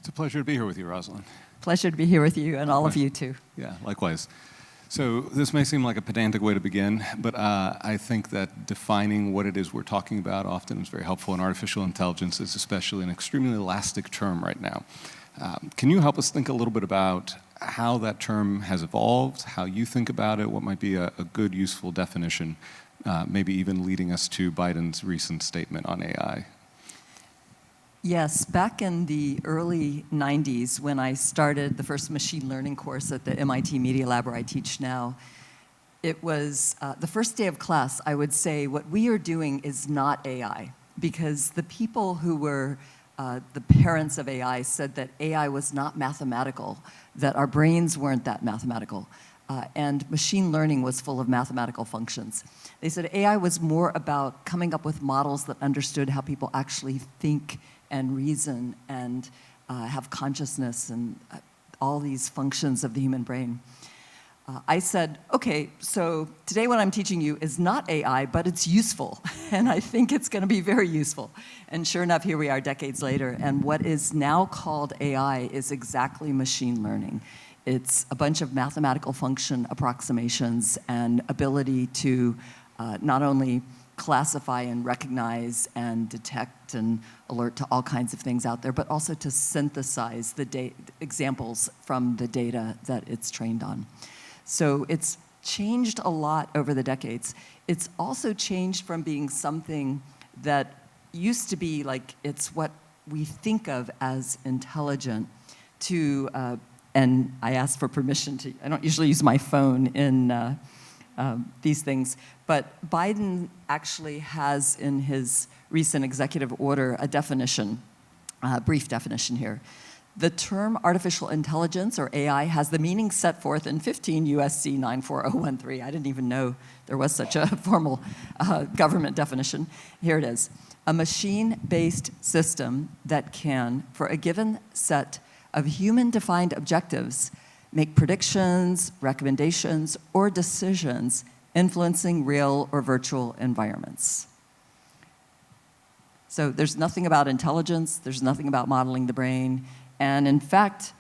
It's a pleasure to be here with you, Rosalind. Pleasure to be here with you and all of you too. Yeah, likewise. So this may seem like a pedantic way to begin, but I think that defining what it is we're talking about often is very helpful, and artificial intelligence is especially an extremely elastic term right now. Can you help us think a little bit about how that term has evolved, how you think about it, what might be a good, useful definition, maybe even leading us to Biden's recent statement on AI? Yes, back in the early 90s when I started the first machine learning course at the MIT Media Lab where I teach now, it was the first day of class. I would say what we are doing is not AI, because the people who were the parents of AI said that AI was not mathematical, that our brains weren't that mathematical, and machine learning was full of mathematical functions. They said AI was more about coming up with models that understood how people actually think and reason and have consciousness and all these functions of the human brain. I said, okay, so today what I'm teaching you is not AI, but it's useful, and I think it's going to be very useful. And sure enough, here we are decades later, and what is now called AI is exactly machine learning. It's a bunch of mathematical function approximations and ability to not only classify and recognize and detect and alert to all kinds of things out there, but also to synthesize the examples from the data that it's trained on. So it's changed a lot over the decades. It's also changed from being something that used to be like it's what we think of as intelligent to, and I asked for permission to, I don't usually use my phone in these things, but Biden actually has in his recent executive order a definition, a brief definition here. The term artificial intelligence, or AI, has the meaning set forth in 15 U.S.C. 94013. I didn't even know there was such a formal government definition. Here it is. A machine-based system that can, for a given set of human-defined objectives, make predictions, recommendations, or decisions influencing real or virtual environments. So there's nothing about intelligence, there's nothing about modeling the brain, and in fact,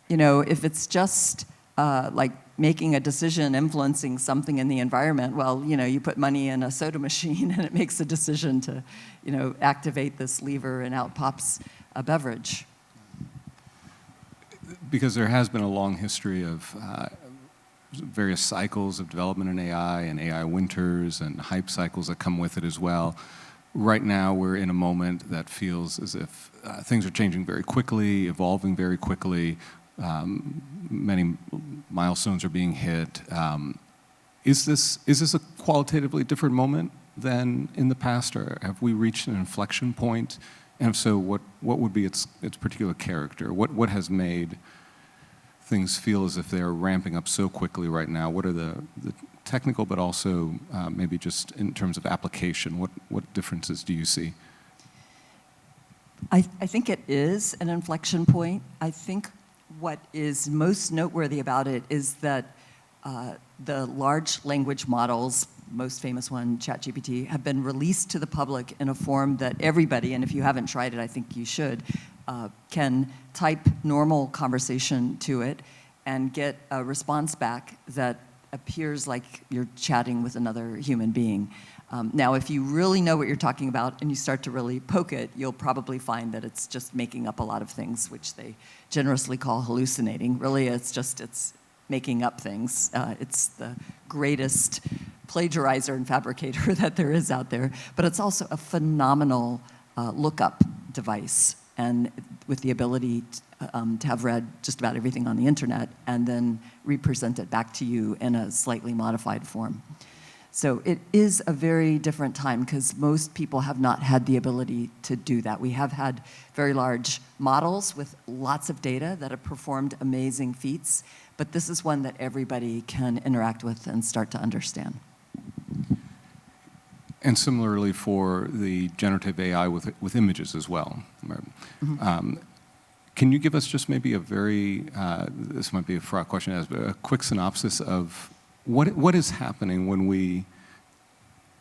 you know, if it's just like making a decision influencing something in the environment, well, you know, you put money in a soda machine and it makes a decision to, you know, activate this lever and out pops a beverage. Because there has been a long history of various cycles of development in AI and AI winters and hype cycles that come with it as well. Right now, we're in a moment that feels as if things are changing very quickly, evolving very quickly. Many milestones are being hit. Is this a qualitatively different moment than in the past, or have we reached an inflection point? And if so, what would be its particular character? What has made things feel as if they're ramping up so quickly right now? What are the technical, but also maybe just in terms of application, what differences do you see? I think it is an inflection point. I think what is most noteworthy about it is that the large language models, most famous one, ChatGPT, have been released to the public in a form that everybody, and if you haven't tried it, I think you should, can type normal conversation to it and get a response back that appears like you're chatting with another human being. Now, if you really know what you're talking about and you start to really poke it, you'll probably find that it's just making up a lot of things, which they generously call hallucinating. Really, it's making up things. It's the greatest plagiarizer and fabricator that there is out there, but it's also a phenomenal lookup device, and with the ability to have read just about everything on the internet and then represent it back to you in a slightly modified form. So it is a very different time because most people have not had the ability to do that. We have had very large models with lots of data that have performed amazing feats, but this is one that everybody can interact with and start to understand. And similarly for the generative AI with images as well. Right? Mm-hmm. Can you give us just maybe a very, this might be a fraught question, but a quick synopsis of what is happening when we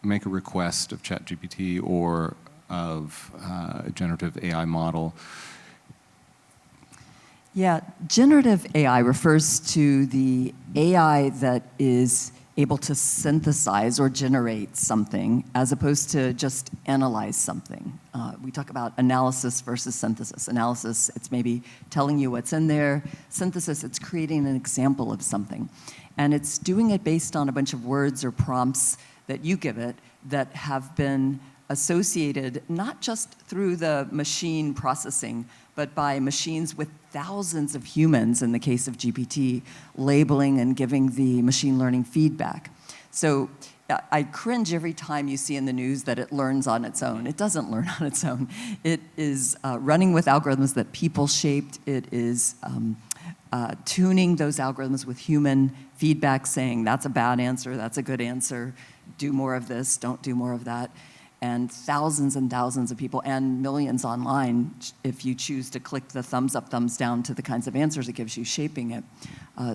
make a request of ChatGPT or of a generative AI model? Yeah, generative AI refers to the AI that is able to synthesize or generate something as opposed to just analyze something. We talk about analysis versus synthesis. Analysis, it's maybe telling you what's in there. Synthesis, it's creating an example of something. And it's doing it based on a bunch of words or prompts that you give it that have been associated not just through the machine processing, but by machines with thousands of humans, in the case of GPT, labeling and giving the machine learning feedback. So I cringe every time you see in the news that it learns on its own. It doesn't learn on its own. It is running with algorithms that people shaped. It is tuning those algorithms with human feedback, saying that's a bad answer, that's a good answer, do more of this, don't do more of that. And thousands of people, and millions online, if you choose to click the thumbs up, thumbs down to the kinds of answers it gives you, shaping it.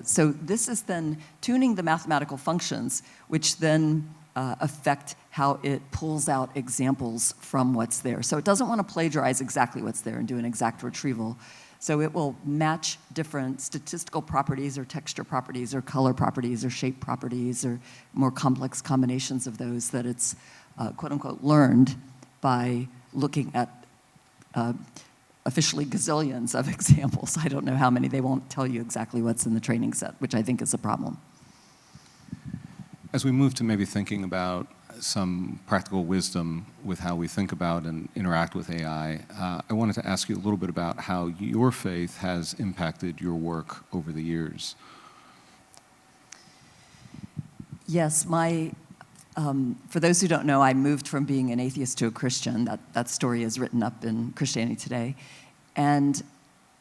So this is then tuning the mathematical functions, which then affect how it pulls out examples from what's there. So it doesn't want to plagiarize exactly what's there and do an exact retrieval. So it will match different statistical properties or texture properties or color properties or shape properties or more complex combinations of those that it's quote unquote learned by looking at officially gazillions of examples. I don't know how many. They won't tell you exactly what's in the training set, which I think is a problem. As we move to maybe thinking about some practical wisdom with how we think about and interact with AI, I wanted to ask you a little bit about how your faith has impacted your work over the years. Yes, for those who don't know, I moved from being an atheist to a Christian. That story is written up in Christianity Today. And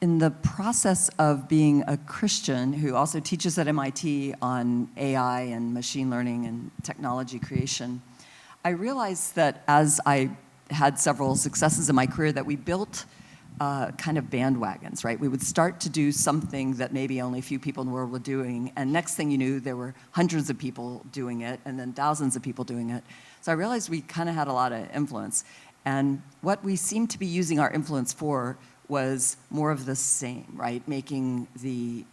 in the process of being a Christian who also teaches at MIT on AI and machine learning and technology creation, I realized that as I had several successes in my career that we built kind of bandwagons, right? We would start to do something that maybe only a few people in the world were doing, and next thing you knew, there were hundreds of people doing it, and then thousands of people doing it. So I realized we kind of had a lot of influence. And what we seemed to be using our influence for was more of the same, right? Making the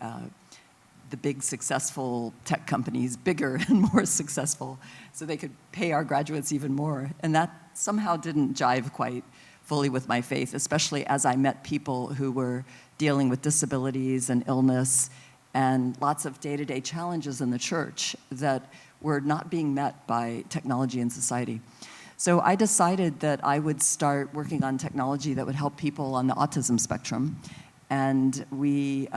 big successful tech companies bigger and more successful so they could pay our graduates even more. And that somehow didn't jive quite fully with my faith, especially as I met people who were dealing with disabilities and illness and lots of day-to-day challenges in the church that were not being met by technology in society. So I decided that I would start working on technology that would help people on the autism spectrum. And we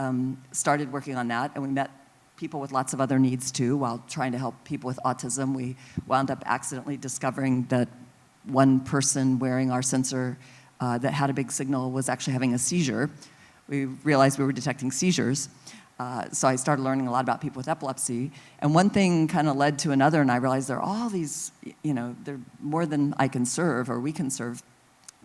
started working on that, and we met people with lots of other needs too while trying to help people with autism. We wound up accidentally discovering that one person wearing our sensor that had a big signal was actually having a seizure. We realized we were detecting seizures. So I started learning a lot about people with epilepsy. And one thing kind of led to another, and I realized there are all these, they're more than I can serve or we can serve.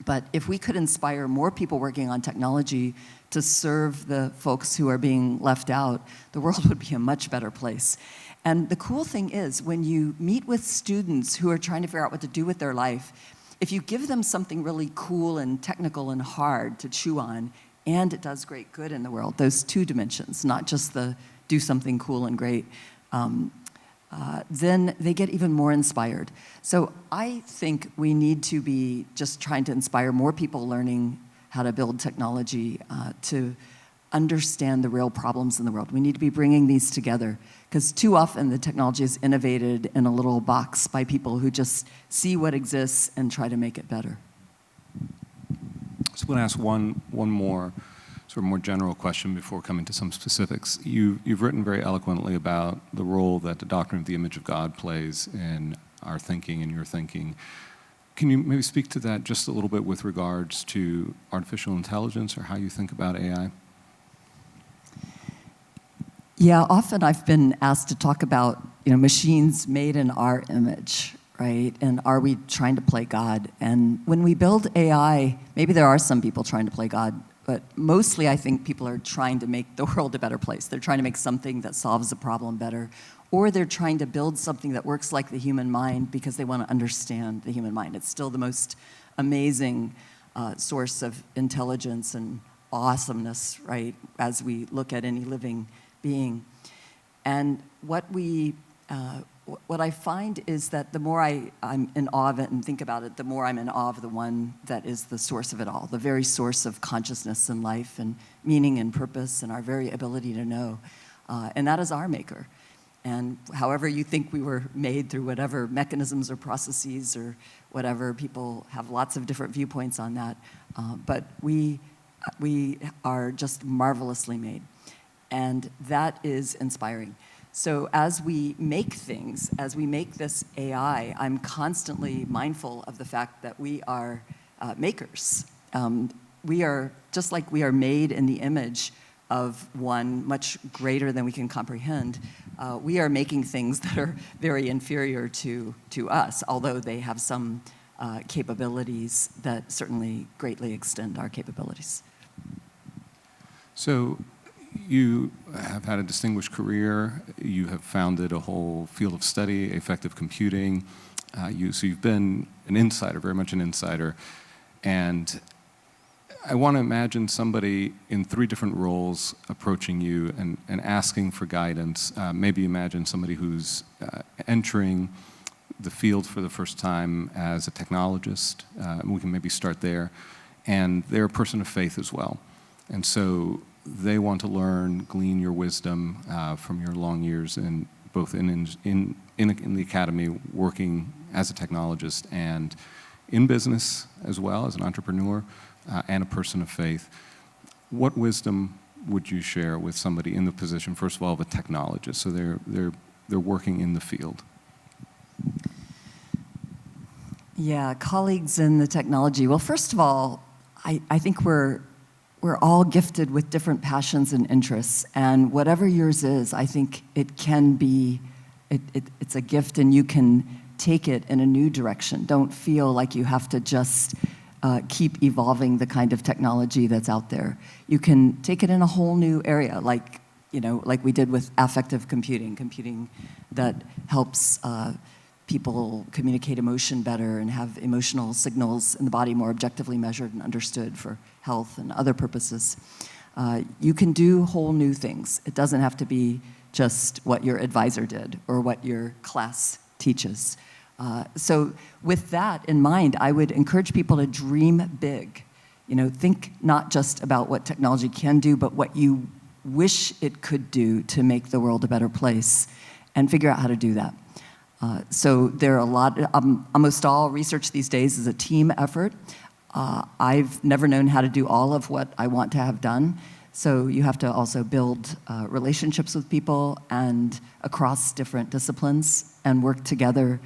But if we could inspire more people working on technology to serve the folks who are being left out, the world would be a much better place. And the cool thing is, when you meet with students who are trying to figure out what to do with their life, if you give them something really cool and technical and hard to chew on, and it does great good in the world, those two dimensions, not just the do something cool and great, then they get even more inspired. So I think we need to be just trying to inspire more people learning how to build technology to understand the real problems in the world. We need to be bringing these together, because too often the technology is innovated in a little box by people who just see what exists and try to make it better. So I'm going to ask one more sort of more general question before coming to some specifics. You've written very eloquently about the role that the doctrine of the image of God plays in our thinking and your thinking. Can you maybe speak to that just a little bit with regards to artificial intelligence or how you think about AI? Yeah, often I've been asked to talk about, machines made in our image, right? And are we trying to play God? And when we build AI, maybe there are some people trying to play God, but mostly I think people are trying to make the world a better place. They're trying to make something that solves a problem better, or they're trying to build something that works like the human mind because they want to understand the human mind. It's still the most amazing source of intelligence and awesomeness, right, as we look at any living being. And what I find is that the more I'm in awe of it and think about it, the more I'm in awe of the one that is the source of it all, the very source of consciousness and life and meaning and purpose and our very ability to know. And that is our maker. And however you think we were made, through whatever mechanisms or processes or whatever, people have lots of different viewpoints on that. But we are just marvelously made. And that is inspiring. So as we make things, as we make this AI, I'm constantly mindful of the fact that we are makers. We are, just like we are made in the image of one much greater than we can comprehend, we are making things that are very inferior to us, although they have some capabilities that certainly greatly extend our capabilities. So you have had a distinguished career. You have founded a whole field of study, affective computing. So you've been an insider, very much an insider. And I want to imagine somebody in 3 different roles approaching you and asking for guidance. Maybe imagine somebody who's entering the field for the first time as a technologist. We can maybe start there. And they're a person of faith as well. And so they want to learn, glean your wisdom from your long years both in the academy, working as a technologist, and in business as well as an entrepreneur and a person of faith. What wisdom would you share with somebody in the position, first of all, of a technologist? So they're working in the field. Yeah, colleagues in the technology. Well, first of all, I think we're all gifted with different passions and interests, and whatever yours is, I think it can be, it's a gift, and you can take it in a new direction. Don't feel like you have to just keep evolving the kind of technology that's out there. You can take it in a whole new area, like we did with affective computing that helps people communicate emotion better and have emotional signals in the body more objectively measured and understood for health and other purposes. You can do whole new things. It doesn't have to be just what your advisor did or what your class teaches. So with that in mind, I would encourage people to dream big. Think not just about what technology can do, but what you wish it could do to make the world a better place, and figure out how to do that. So there are a lot, almost all research these days is a team effort. I've never known how to do all of what I want to have done. So you have to also build relationships with people and across different disciplines and work together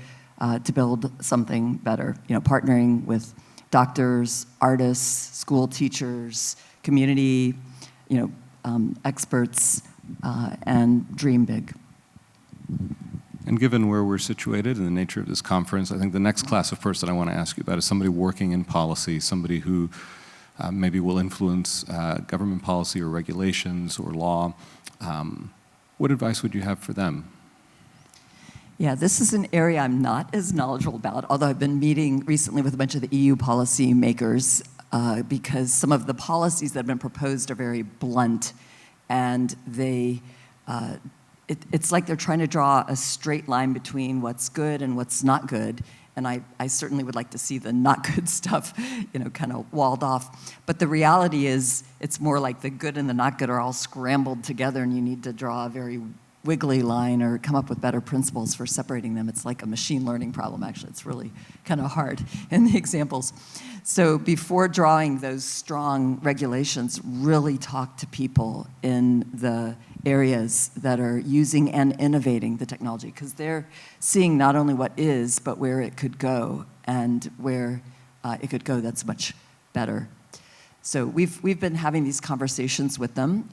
to build something better. Partnering with doctors, artists, school teachers, community, experts, and dream big. And given where we're situated and the nature of this conference, I think the next class of person I want to ask you about is somebody working in policy, somebody who maybe will influence government policy or regulations or law. What advice would you have for them? Yeah, this is an area I'm not as knowledgeable about, although I've been meeting recently with a bunch of the EU policy makers because some of the policies that have been proposed are very blunt, and it's like they're trying to draw a straight line between what's good and what's not good. And I certainly would like to see the not good stuff, kind of walled off. But the reality is, it's more like the good and the not good are all scrambled together, and you need to draw a very wiggly line or come up with better principles for separating them. It's like a machine learning problem, actually. It's really kind of hard in the examples. So before drawing those strong regulations, really talk to people in the areas that are using and innovating the technology, because they're seeing not only what is, but where it could go, and where it could go that's much better. So we've been having these conversations with them.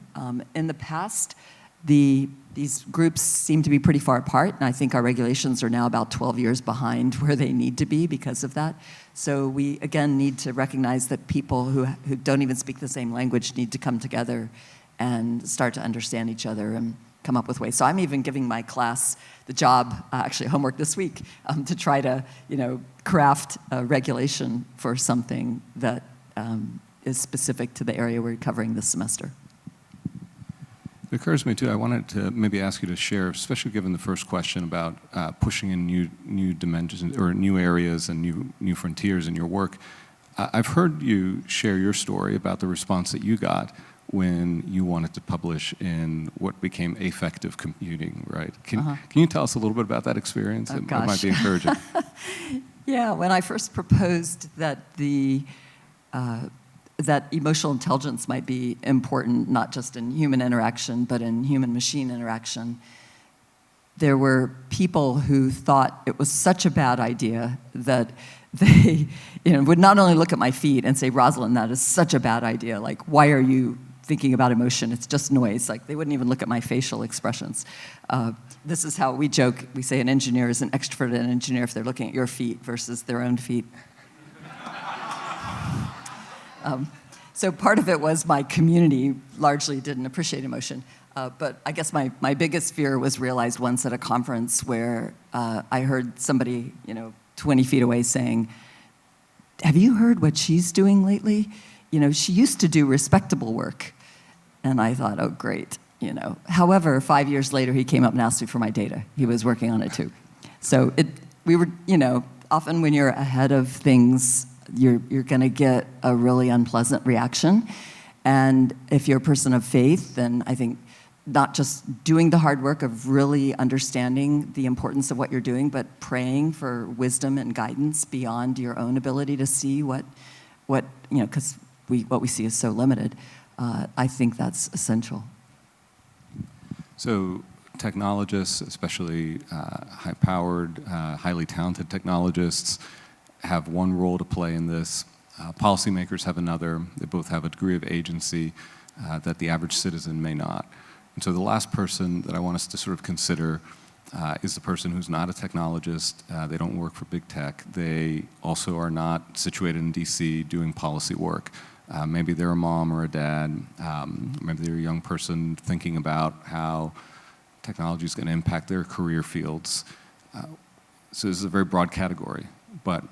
In the past, these groups seem to be pretty far apart, and I think our regulations are now about 12 years behind where they need to be because of that. So we, again, need to recognize that people who don't even speak the same language need to come together and start to understand each other and come up with ways. So I'm even giving my class the job, actually homework this week, to try to craft a regulation for something that is specific to the area we're covering this semester. It occurs to me, too, I wanted to maybe ask you to share, especially given the first question about pushing in new dimensions or new areas and new frontiers in your work. I've heard you share your story about the response that you got when you wanted to publish in what became affective computing, right? Can you tell us a little bit about that experience? It might be encouraging. Yeah, when I first proposed that that emotional intelligence might be important, not just in human interaction, but in human-machine interaction, there were people who thought it was such a bad idea that they would not only look at my feet and say, Rosalind, that is such a bad idea. Like, why are you thinking about emotion? It's just noise. Like, they wouldn't even look at my facial expressions. This is how we joke. We say an engineer is an extrovert and an engineer if they're looking at your feet versus their own feet. So part of it was my community largely didn't appreciate emotion. But I guess my biggest fear was realized once at a conference where I heard somebody 20 feet away saying, have you heard what she's doing lately? She used to do respectable work. And I thought, oh, great. However, 5 years later, he came up and asked me for my data. He was working on it too. So we were, often when you're ahead of things, you're going to get a really unpleasant reaction. And if you're a person of faith, then I think not just doing the hard work of really understanding the importance of what you're doing, but praying for wisdom and guidance beyond your own ability to see what because what we see is so limited. I think that's essential. So technologists, especially high-powered, highly talented technologists, have one role to play in this. Policymakers have another. They both have a degree of agency that the average citizen may not. And so the last person that I want us to sort of consider is the person who's not a technologist. They don't work for big tech. They also are not situated in DC doing policy work. Maybe they're a mom or a dad. Maybe they're a young person thinking about how technology is going to impact their career fields. So this is a very broad category. But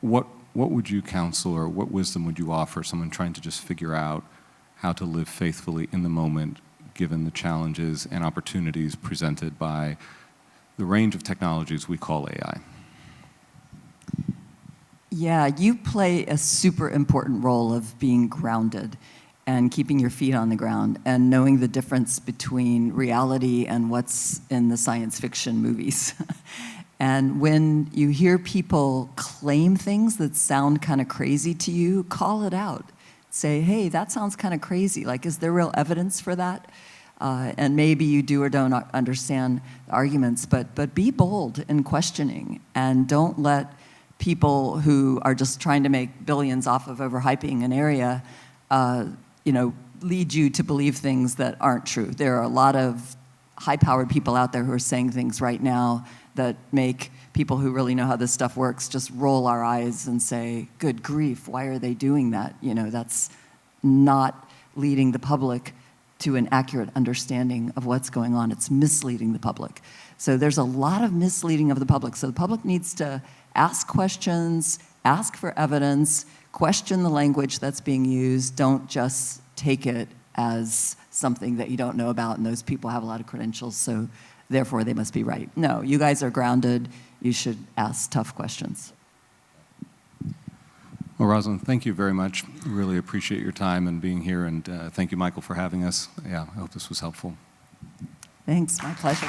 what would you counsel, or what wisdom would you offer someone trying to just figure out how to live faithfully in the moment, given the challenges and opportunities presented by the range of technologies we call AI? Yeah, you play a super important role of being grounded and keeping your feet on the ground and knowing the difference between reality and what's in the science fiction movies. And when you hear people claim things that sound kind of crazy to you, call it out. Say, hey, that sounds kind of crazy. Like, is there real evidence for that? And maybe you do or don't understand the arguments, but be bold in questioning, and don't let people who are just trying to make billions off of overhyping an area, lead you to believe things that aren't true. There are a lot of high-powered people out there who are saying things right now that make people who really know how this stuff works just roll our eyes and say, good grief, why are they doing that? That's not leading the public to an accurate understanding of what's going on. It's misleading the public. So there's a lot of misleading of the public. So the public needs to ask questions, ask for evidence, question the language that's being used. Don't just take it as something that you don't know about, and those people have a lot of credentials, so therefore they must be right. No, you guys are grounded. You should ask tough questions. Well, Rosalind, thank you very much. Really appreciate your time and being here, and thank you, Michael, for having us. Yeah, I hope this was helpful. Thanks, my pleasure.